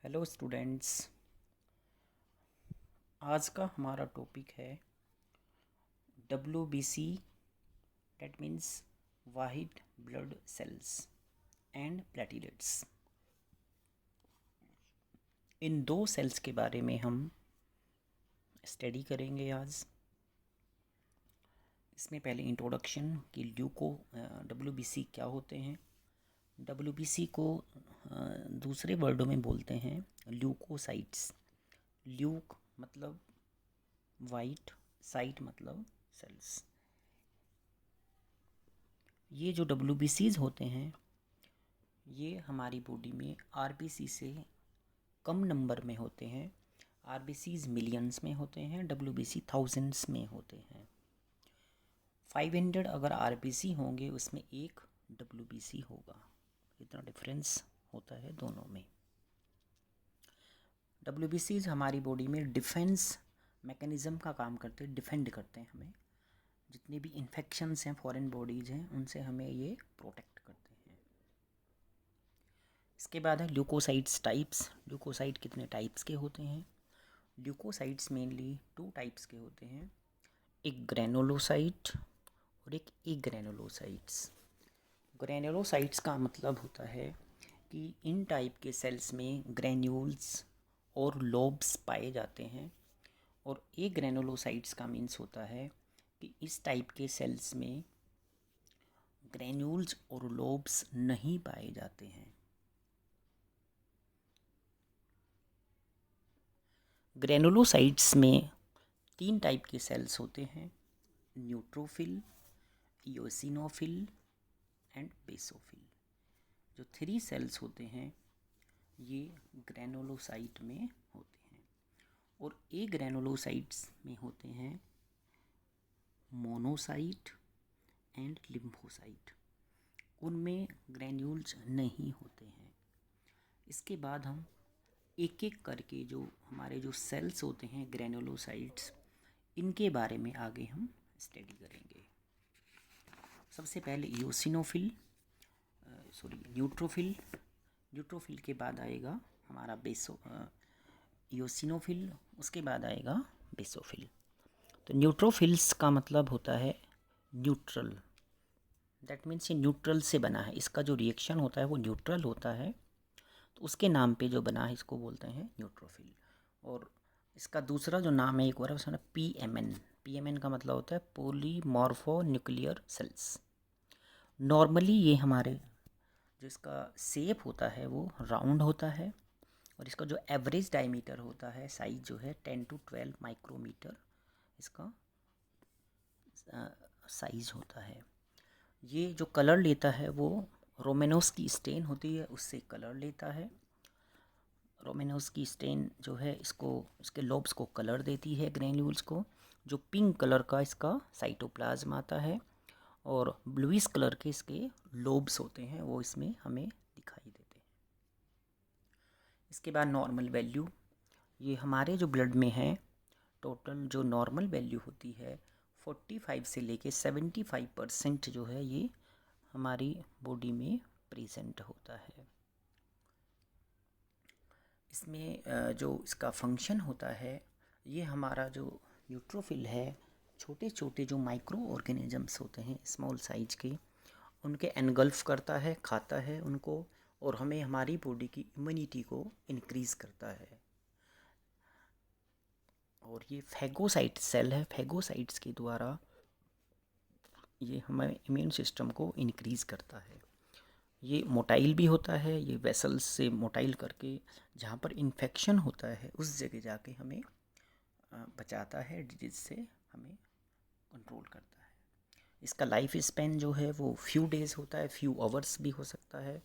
Hello students. आज का हमारा टॉपिक है WBC, that means white blood cells and platelets. इन दो सेल्स के बारे में हम स्टडी करेंगे आज। इसमें पहले इंट्रोडक्शन कि WBC क्या होते हैं। WBC को दूसरे वर्डों में बोलते हैं ल्यूकोसाइट्स। ल्यूक मतलब वाइट, साइट मतलब सेल्स। ये जो WBCs होते हैं ये हमारी बॉडी में RBC से कम नंबर में होते हैं। RBCs मिलियंस में होते हैं, WBC थाउजेंड्स में होते हैं। 500 अगर RBC होंगे उसमें एक WBC होगा। इतना डिफरेंस होता है दोनों में। WBCs हमारी बॉडी में डिफेंस मैकेनिज़्म का काम करते हैं, डिफेंड करते हैं हमें। जितने भी इन्फेक्शंस हैं, फॉरेन बॉडीज़ हैं, उनसे हमें ये प्रोटेक्ट करते हैं। इसके बाद है ल्यूकोसाइट्स टाइप्स। ल्यूकोसाइट कितने टाइप्स के होते हैं? ल्यूकोसाइट्स मेनली 2 टाइप्स के होते हैं, एक ग्रेनुलोसाइट और एक ग्रेनुलोसाइट्स। ग्रेनुलोसाइट्स का मतलब होता है कि इन टाइप के सेल्स में ग्रेन्यूल्स और लोब्स पाए जाते हैं। और ग्रेनुलोसाइट्स का मीन्स होता है कि इस टाइप के सेल्स में ग्रेन्यूल्स और लोब्स नहीं पाए जाते हैं। ग्रेनुलोसाइट्स में 3 टाइप के सेल्स होते हैं, न्यूट्रोफिल, इओसिनोफिल एंड बेसोफिल। जो 3 सेल्स होते हैं ये ग्रेनुलोसाइट में होते हैं। और ग्रेनुलोसाइट्स में होते हैं मोनोसाइट एंड लिम्फोसाइट। उनमें ग्रेन्यूल्स नहीं होते हैं। इसके बाद हम एक एक करके जो हमारे जो सेल्स होते हैं ग्रेनुलोसाइट्स, इनके बारे में आगे हम स्टडी करेंगे। सबसे पहले न्यूट्रोफिल। न्यूट्रोफिल के बाद आएगा हमारा इओसिनोफिल, उसके बाद आएगा बेसोफिल। तो न्यूट्रोफिल्स का मतलब होता है न्यूट्रल। दैट मीन्स ये न्यूट्रल से बना है, इसका जो रिएक्शन होता है वो न्यूट्रल होता है, तो उसके नाम पे जो बना है इसको बोलते हैं न्यूट्रोफिल। और इसका दूसरा जो नाम है एक बार उसका PMN। PMN का मतलब होता है पॉलीमॉर्फो न्यूक्लियर सेल्स। नॉर्मली ये हमारे जो इसका शेप होता है वो राउंड होता है, और इसका जो एवरेज डायमीटर होता है, साइज जो है 10 to 12 माइक्रोमीटर इसका साइज होता है। ये जो कलर लेता है वो रोमेनोस की स्टेन होती है, उससे कलर लेता है। रोमेनोस की स्टेन जो है इसको, इसके लोब्स को कलर देती है, ग्रेन्यूल्स को। जो पिंक कलर का इसका साइटोप्लाज्म आता है और ब्लूइश कलर के इसके लोब्स होते हैं, वो इसमें हमें दिखाई देते हैं। इसके बाद नॉर्मल वैल्यू, ये हमारे जो ब्लड में है टोटल जो नॉर्मल वैल्यू होती है 45 से लेके 75% जो है ये हमारी बॉडी में प्रेजेंट होता है। इसमें जो इसका फंक्शन होता है, ये हमारा जो न्यूट्रोफिल है छोटे छोटे जो माइक्रो ऑर्गेनिजम्स होते हैं स्मॉल साइज के, उनके एनगल्फ करता है, खाता है उनको, और हमें हमारी बॉडी की इम्यूनिटी को इंक्रीज़ करता है। और ये फैगोसाइट सेल है, फैगोसाइट्स के द्वारा ये हमारे इम्यून सिस्टम को इंक्रीज़ करता है। ये मोटाइल भी होता है, ये वेसल्स से मोटाइल करके जहाँ पर इन्फेक्शन होता है उस जगह जाके हमें बचाता है, जिससे हमें कंट्रोल करता है। इसका लाइफ स्पैन जो है वो फ्यू डेज़ होता है, फ्यू आवर्स भी हो सकता है।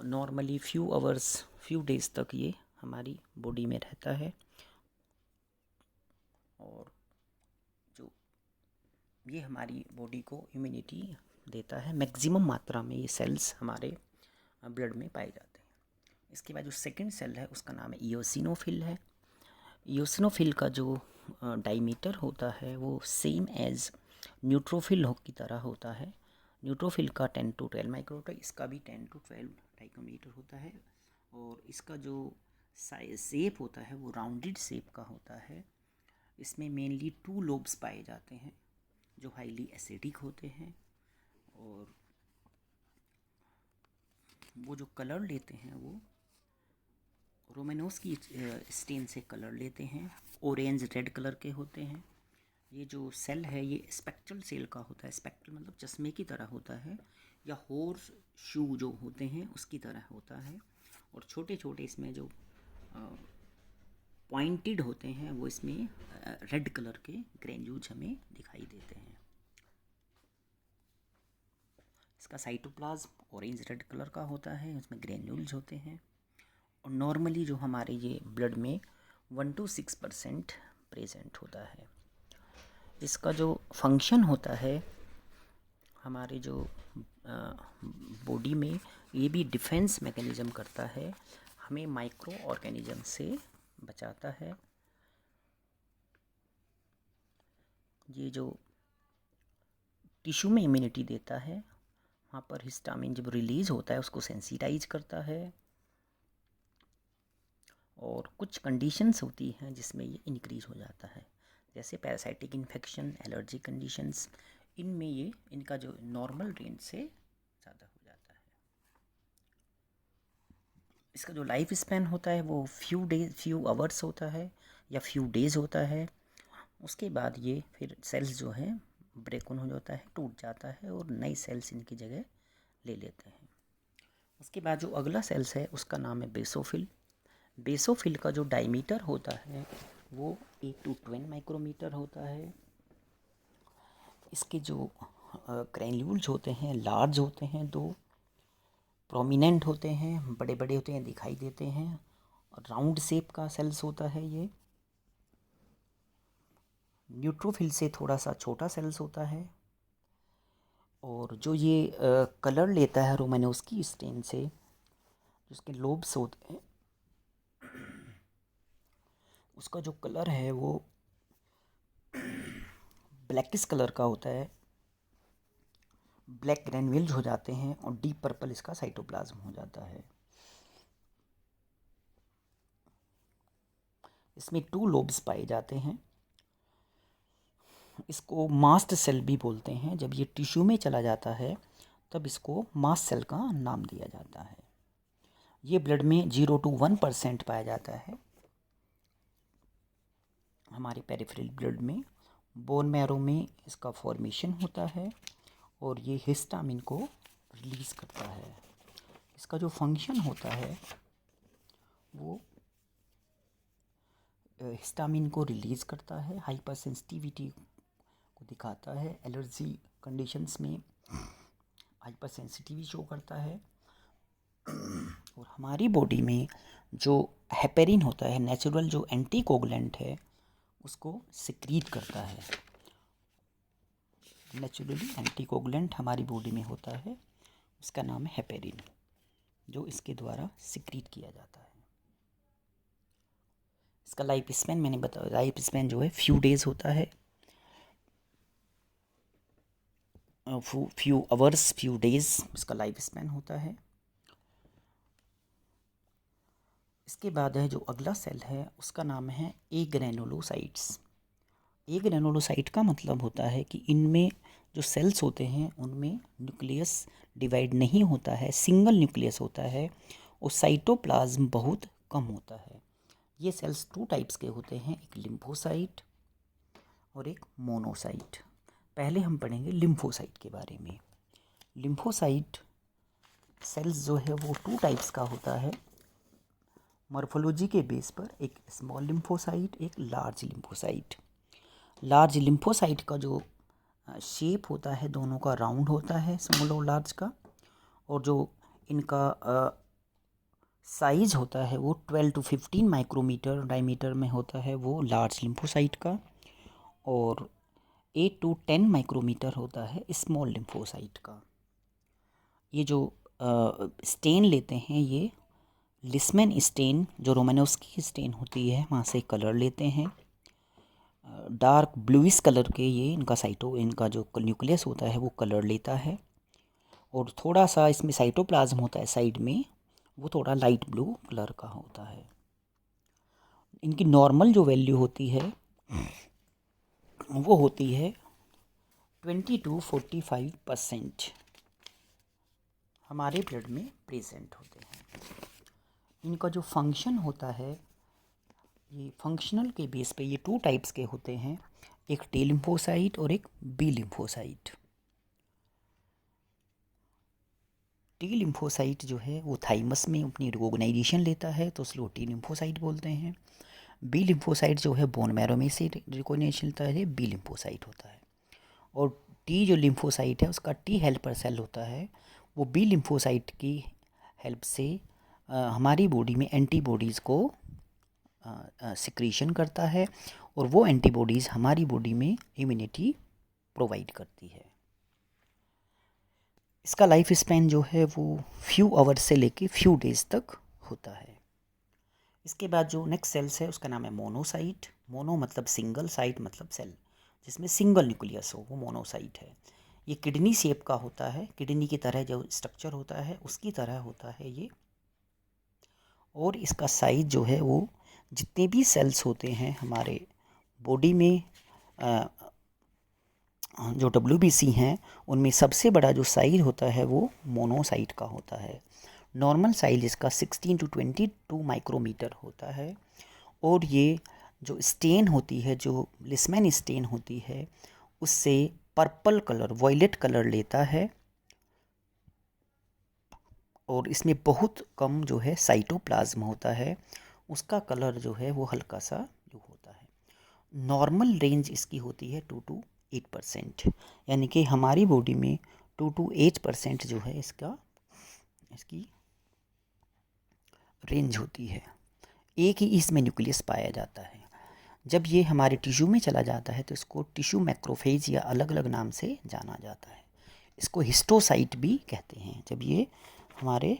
Normally few hours, few days तक ये हमारी बॉडी में रहता है। और जो ये हमारी बॉडी को इम्यूनिटी देता है, मैक्सिमम मात्रा में ये सेल्स हमारे ब्लड में पाए जाते हैं। इसके बाद जो सेकंड सेल है उसका नाम है इओसिनोफिल है। इओसिनोफिल का जो डायमीटर होता है वो सेम एज न्यूट्रोफिल की तरह होता है। न्यूट्रोफिल का 10 to 12 माइक्रोमीटर, इसका भी 10 to 12 माइक्रोमीटर होता है। और इसका जो शेप होता है वो राउंडेड शेप का होता है। इसमें मेनली 2 लोब्स पाए जाते हैं जो हाईली एसिडिक होते हैं, और वो जो कलर लेते हैं वो रोमेनोस की स्टेन से कलर लेते हैं, ऑरेंज रेड कलर के होते हैं। ये जो सेल है ये स्पेक्ट्रल सेल का होता है। स्पेक्ट्रल मतलब चश्मे की तरह होता है, या हॉर्स शू जो होते हैं उसकी तरह होता है। और छोटे छोटे इसमें जो पॉइंटेड होते हैं वो इसमें रेड कलर के ग्रेन्यूल्स हमें दिखाई देते हैं। इसका साइटोप्लाज्म ऑरेंज रेड कलर का होता है, उसमें ग्रेन्यूल्स होते हैं। और नॉर्मली जो हमारे ये ब्लड में 1 to 6% प्रेजेंट होता है। इसका जो फंक्शन होता है हमारे जो बॉडी में, ये भी डिफेंस मैकेनिज़्म करता है, हमें माइक्रो ऑर्गेनिज्म से बचाता है। ये जो टिश्यू में इम्यूनिटी देता है, वहाँ पर हिस्टामिन जब रिलीज़ होता है उसको सेंसिटाइज करता है। और कुछ कंडीशंस होती हैं जिसमें ये इंक्रीज़ हो जाता है, जैसे पैरासाइटिक इन्फेक्शन, एलर्जी कंडीशंस, इनमें ये इनका जो नॉर्मल रेंज से ज़्यादा हो जाता है। इसका जो लाइफ स्पैन होता है वो फ्यू आवर्स होता है या फ्यू डेज़ होता है। उसके बाद ये फिर सेल्स जो है ब्रेक ऑन हो जाता है, टूट जाता है, और नई सेल्स इनकी जगह ले लेते हैं। उसके बाद जो अगला सेल्स है उसका नाम है बेसोफिल। बेसोफिल का जो डायमीटर होता है वो 8 to 10 माइक्रोमीटर होता है। इसके जो ग्रैन्यूल्स होते हैं लार्ज होते हैं, 2 प्रोमिनेंट होते हैं, बड़े बड़े होते हैं, दिखाई देते हैं, और राउंड शेप का सेल्स होता है ये। न्यूट्रोफिल से थोड़ा सा छोटा सेल्स होता है। और जो ये कलर लेता है रोमानोव्स्की स्टेन से, जिसके लोब्स होते हैं, उसका जो कलर है वो ब्लैकिश कलर का होता है। ब्लैक ग्रैन्यूल्स हो जाते हैं और डीप पर्पल इसका साइटोप्लाज्म हो जाता है। इसमें 2 लोब्स पाए जाते हैं। इसको मास्ट सेल भी बोलते हैं। जब ये टिश्यू में चला जाता है तब इसको मास्ट सेल का नाम दिया जाता है। ये ब्लड में 0 to 1% पाया जाता है हमारे पेरिफेरल ब्लड में। बोन मैरो में इसका फॉर्मेशन होता है और ये हिस्टामिन को रिलीज़ करता है। इसका जो फंक्शन होता है वो हिस्टामिन को रिलीज़ करता है, हाइपर सेंसिटिविटी को दिखाता है, एलर्जी कंडीशंस में हाइपर सेंसिटिविटी शो करता है। और हमारी बॉडी में जो हेपेरिन होता है, नेचुरल जो एंटीकोगुलेंट है, उसको सिक्रीट करता है। नेचुरली एंटीकोगुलेंट हमारी बॉडी में होता है, उसका नाम है हेपेरिन, जो इसके द्वारा सिक्रीट किया जाता है। इसका लाइफ स्पैन मैंने बताया, लाइफ स्पैन जो है फ्यू डेज़ होता है, फ्यू आवर्स, फ्यू डेज़ इसका लाइफ स्पैन होता है। इसके बाद है जो अगला सेल है उसका नाम है ए ग्रैनुलोसाइट्स। ए ग्रैनुलोसाइट का मतलब होता है कि इनमें जो सेल्स होते हैं उनमें न्यूक्लियस डिवाइड नहीं होता है, सिंगल न्यूक्लियस होता है, और साइटोप्लाज्म बहुत कम होता है। ये सेल्स 2 टाइप्स के होते हैं, एक लिम्फोसाइट और एक मोनोसाइट। पहले हम पढ़ेंगे लिम्फोसाइट के बारे में। लिम्फोसाइट सेल्स जो है वो 2 टाइप्स का होता है मॉर्फोलॉजी के बेस पर, एक स्मॉल लिम्फोसाइट, एक लार्ज लिम्फोसाइट। लार्ज लिम्फोसाइट का जो शेप होता है दोनों का राउंड होता है, स्मॉल और लार्ज का, और जो इनका साइज होता है वो 12 to 15 माइक्रोमीटर डायमीटर में होता है, वो लार्ज लिम्फोसाइट का, और 8 to 10 माइक्रोमीटर होता है स्मॉल लिम्फोसाइट का। ये जो स्टेन लेते हैं ये लिस्मैन स्टेन, जो रोमानोव्स्की स्टेन होती है, वहाँ से कलर लेते हैं। डार्क ब्लूइश कलर के ये इनका जो न्यूक्लियस होता है वो कलर लेता है, और थोड़ा सा इसमें साइटोप्लाज्म होता है साइड में, वो थोड़ा लाइट ब्लू कलर का होता है। इनकी नॉर्मल जो वैल्यू होती है वो होती है 20 to 45% हमारे ब्लड में प्रेजेंट होते हैं। इनका जो फंक्शन होता है, ये फंक्शनल के बेस पे ये 2 टाइप्स के होते हैं, एक टी लिम्फोसाइट और एक बी लिम्फोसाइट। टी लिम्फोसाइट जो है वो थाइमस में अपनी रिकॉग्नाइजेशन लेता है, तो उसको टी लिम्फोसाइट बोलते हैं। बी लिम्फोसाइट जो है बोन मैरो में से रिकॉग्नाइजेशन लेता है, बी लिम्फोसाइट होता है। और टी जो लिम्फोसाइट है उसका टी हेल्पर सेल होता है, वो बी लिम्फोसाइट की हेल्प से हमारी बॉडी में एंटीबॉडीज़ को सिक्रीशन करता है, और वो एंटीबॉडीज़ हमारी बॉडी में इम्यूनिटी प्रोवाइड करती है। इसका लाइफ स्पैन जो है वो फ्यू आवर्स से लेके फ्यू डेज तक होता है। इसके बाद जो नेक्स्ट सेल्स है उसका नाम है मोनोसाइट। मोनो मतलब सिंगल, साइट मतलब सेल जिसमें सिंगल न्यूक्लियस हो, वो मोनोसाइट है। ये किडनी शेप का होता है, किडनी की तरह जो स्ट्रक्चर होता है उसकी तरह होता है ये। और इसका साइज जो है वो जितने भी सेल्स होते हैं हमारे बॉडी में, जो WBC हैं, उनमें सबसे बड़ा जो साइज होता है वो मोनोसाइट का होता है। नॉर्मल साइज इसका 16 to 22 माइक्रोमीटर होता है। और ये जो स्टेन होती है, जो लिस्मैन स्टेन होती है, उससे पर्पल कलर, वॉयलेट कलर लेता है। और इसमें बहुत कम जो है साइटोप्लाज्म होता है, उसका कलर जो है वो हल्का सा ब्लू होता है। नॉर्मल रेंज इसकी होती है 2 to 8%, यानी कि हमारी बॉडी में 2 to 8% जो है इसकी रेंज होती है। एक ही इसमें न्यूक्लियस पाया जाता है। जब ये हमारे टिश्यू में चला जाता है तो इसको टिश्यू मैक्रोफेज या अलग अलग नाम से जाना जाता है। इसको हिस्टोसाइट भी कहते हैं, जब ये हमारे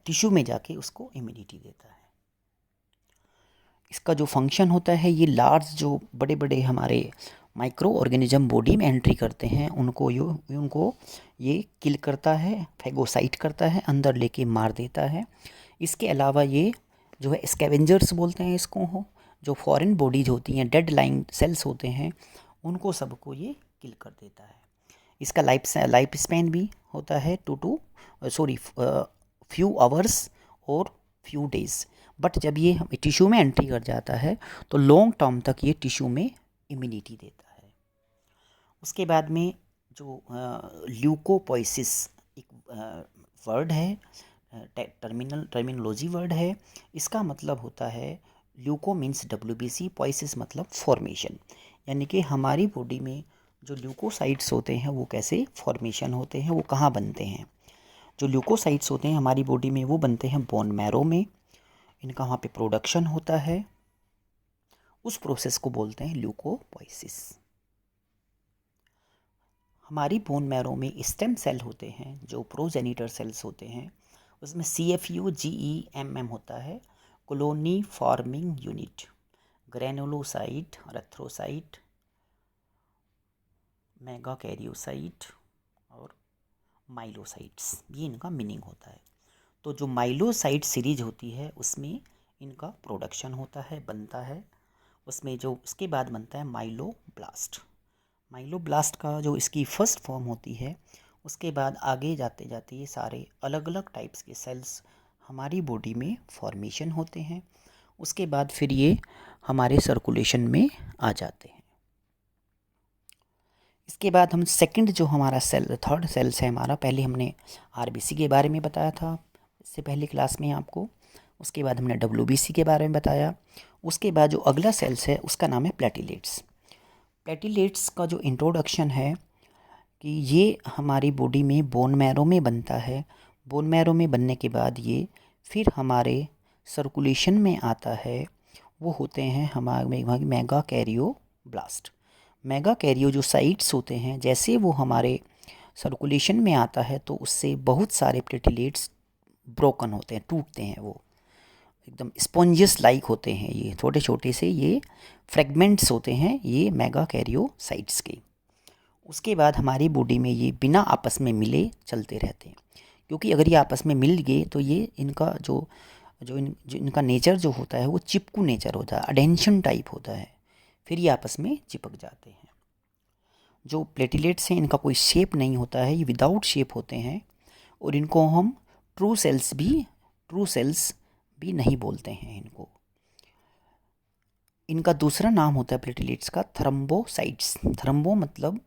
टिश्यू में जाके उसको इम्यूनिटी देता है। इसका जो फंक्शन होता है, ये लार्ज जो बड़े बड़े हमारे माइक्रो ऑर्गेनिज्म बॉडी में एंट्री करते हैं उनको ये किल करता है, फैगोसाइट करता है, अंदर लेके मार देता है। इसके अलावा ये जो है स्कैवेंजर्स बोलते हैं इसको, जो फॉरेन बॉडीज होती हैं, डेड लाइन सेल्स होते हैं, उनको सबको ये किल कर देता है। इसका लाइफ स्पैन भी होता है फ्यू आवर्स और फ्यू डेज। बट जब ये टिश्यू में एंट्री कर जाता है तो लॉन्ग टर्म तक ये टिश्यू में इम्यूनिटी देता है। उसके बाद में जो ल्यूकोपोइसिस एक वर्ड है, टर्मिनोलॉजी वर्ड है। इसका मतलब होता है, ल्यूको मीन्स WBC, पोइसिस मतलब फॉर्मेशन, यानी कि हमारी बॉडी में जो ल्यूकोसाइट्स होते हैं वो कैसे फॉर्मेशन होते हैं, वो कहाँ बनते हैं। जो ल्यूकोसाइट्स होते हैं हमारी बॉडी में वो बनते हैं बोन मैरो में, इनका वहाँ पे प्रोडक्शन होता है, उस प्रोसेस को बोलते हैं ल्यूकोपोइसिस। हमारी बोन मैरो में स्टेम सेल होते हैं जो प्रोजेनिटर सेल्स होते हैं, उसमें CFU-GEMM होता है, colony forming unit. Granulocyte, erythrocyte, megakaryocyte और माइलोसाइट्स, ये इनका मीनिंग होता है। तो जो माइलोसाइट सीरीज होती है उसमें इनका प्रोडक्शन होता है, बनता है। उसमें जो इसके बाद बनता है माइलोब्लास्ट। माइलोब्लास्ट का जो इसकी फर्स्ट फॉर्म होती है, उसके बाद आगे जाते जाते ये सारे अलग अलग टाइप्स के सेल्स हमारी बॉडी में फॉर्मेशन होते हैं। उसके बाद फिर ये हमारे सर्कुलेशन में आ जाते हैं। इसके बाद हम सेकंड जो हमारा थर्ड सेल्स है हमारा, पहले हमने RBC के बारे में बताया था इससे पहले क्लास में आपको। उसके बाद हमने WBC के बारे में बताया। उसके बाद जो अगला सेल्स है उसका नाम है प्लेटिलेट्स। प्लेटिलेट्स का जो इंट्रोडक्शन है कि ये हमारी बॉडी में बोन मैरो में बनता है। बोन मैरो में बनने के बाद ये फिर हमारे सर्कुलेशन में आता है, वो होते हैं हमारे मेगाकैरियोब्लास्ट। मेगाकैरियो जो साइट्स होते हैं, जैसे वो हमारे सर्कुलेशन में आता है तो उससे बहुत सारे प्लेटिलेट्स ब्रोकन होते हैं, टूटते हैं, वो एकदम स्पॉन्जियस लाइक होते हैं। ये छोटे छोटे से ये फ्रेगमेंट्स होते हैं ये मेगाकैरियोसाइट्स के। उसके बाद हमारी बॉडी में ये बिना आपस में मिले चलते रहते हैं, क्योंकि अगर ये आपस में मिल गए तो ये इनका जो इनका नेचर जो होता है वो चिपकू नेचर होता है, अडेंशन टाइप होता है, फिर ये आपस में चिपक जाते हैं। जो प्लेटिलेट्स हैं इनका कोई शेप नहीं होता है, ये विदाउट शेप होते हैं और इनको हम ट्रू सेल्स भी नहीं बोलते हैं इनको। इनका दूसरा नाम होता है प्लेटिलेट्स का थ्रम्बोसाइट्स। थ्रम्बो मतलब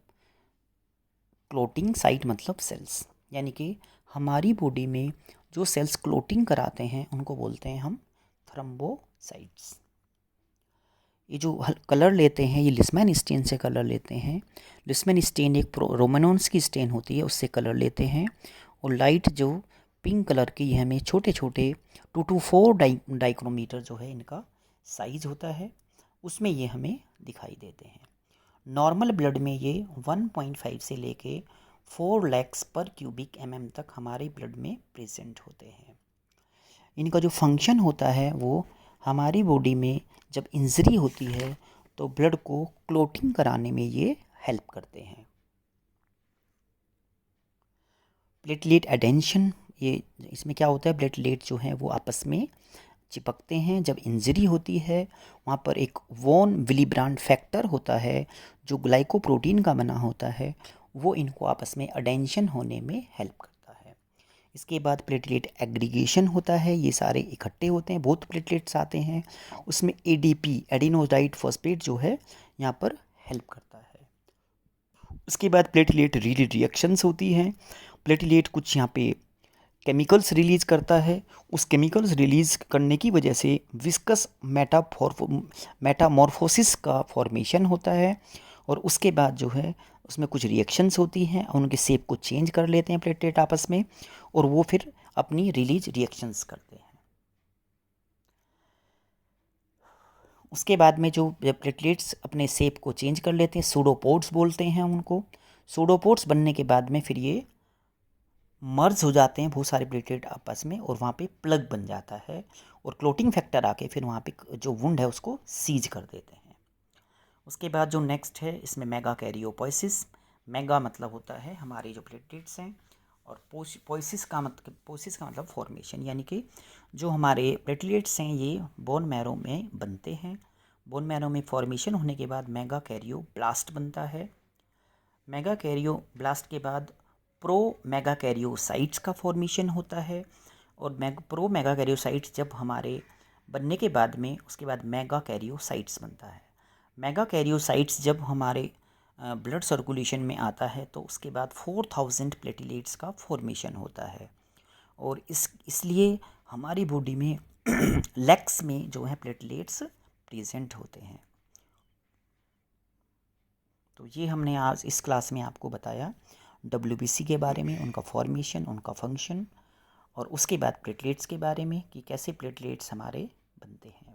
क्लोटिंग, साइट मतलब सेल्स, यानी कि हमारी बॉडी में जो सेल्स क्लोटिंग कराते हैं उनको बोलते हैं हम थ्रम्बोसाइट्स। ये जो कलर लेते हैं ये लिस्मैन स्टेन से कलर लेते हैं। लिस्मैन स्टेन एक रोमानॉन्स की स्टेन होती है, उससे कलर लेते हैं। और लाइट जो पिंक कलर की हमें छोटे छोटे 2 to 4 डाइक्रोमीटर जो है इनका साइज होता है, उसमें ये हमें दिखाई देते हैं। नॉर्मल ब्लड में ये 1.5 से लेके 4 lakhs पर क्यूबिक mm तक हमारे ब्लड में प्रेजेंट होते हैं। इनका जो फंक्शन होता है वो हमारी बॉडी में जब इंजरी होती है तो ब्लड को क्लोटिंग कराने में ये हेल्प करते हैं। प्लेटलेट एडेंशन, ये इसमें क्या होता है, प्लेटलेट जो हैं वो आपस में चिपकते हैं। जब इंजरी होती है वहाँ पर एक वॉन विलीब्रांड फैक्टर होता है जो ग्लाइकोप्रोटीन का बना होता है, वो इनको आपस में एडेंशन होने में हेल्प करता है। इसके बाद प्लेटलेट एग्रीगेशन होता है, ये सारे इकट्ठे होते हैं, बहुत प्लेटलेट्स आते हैं, उसमें एडीपी एडिनोसाइड फॉस्फेट जो है यहाँ पर हेल्प करता है। उसके बाद प्लेटलेट रिएक्शंस होती हैं। प्लेटलेट कुछ यहाँ पे केमिकल्स रिलीज़ करता है, उस केमिकल्स रिलीज़ करने की वजह से विस्कस मेटामॉर्फोसिस का फॉर्मेशन होता है और उसके बाद जो है उसमें कुछ रिएक्शंस होती हैं और उनके शेप को चेंज कर लेते हैं प्लेटलेट आपस में और वो फिर अपनी रिलीज रिएक्शंस करते हैं। उसके बाद में जो प्लेटलेट्स अपने शेप को चेंज कर लेते हैं, सूडोपोड्स बोलते हैं उनको। सूडोपोड्स बनने के बाद में फिर ये मर्ज हो जाते हैं बहुत सारे प्लेटलेट आपस में और वहाँ पे प्लग बन जाता है और क्लोटिंग फैक्टर आके फिर वहाँ पे जो वुंड है उसको सीज कर देते हैं। उसके बाद जो नेक्स्ट है इसमें मेगा कैरियोपोइसिस। मेगा मतलब होता है हमारे जो प्लेटलेट्स हैं और पोइसिस का मतलब फॉर्मेशन, यानी कि जो हमारे प्लेटलेट्स हैं ये बोन मैरो में बनते हैं। बोन मैरो में फॉर्मेशन होने के बाद मेगा कैरियोब्लास्ट बनता है। मेगा कैरियोब्लास्ट के बाद प्रो मेगा कैरियोसाइट्स का फॉर्मेशन होता है और प्रो मेगा कैरियोसाइट्स जब हमारे बनने के बाद में उसके बाद मेगा कैरियोसाइट्स बनता है। मेगा कैरियोसाइट्स जब हमारे ब्लड सर्कुलेशन में आता है तो उसके बाद 4000 प्लेटलेट्स का फॉर्मेशन होता है और इसलिए हमारी बॉडी में लेग्स में जो है प्लेटलेट्स प्रेजेंट होते हैं। तो ये हमने आज इस क्लास में आपको बताया WBC के बारे में, उनका फॉर्मेशन, उनका फंक्शन और उसके बाद प्लेटलेट्स के बारे में कि कैसे प्लेटलेट्स हमारे बनते हैं।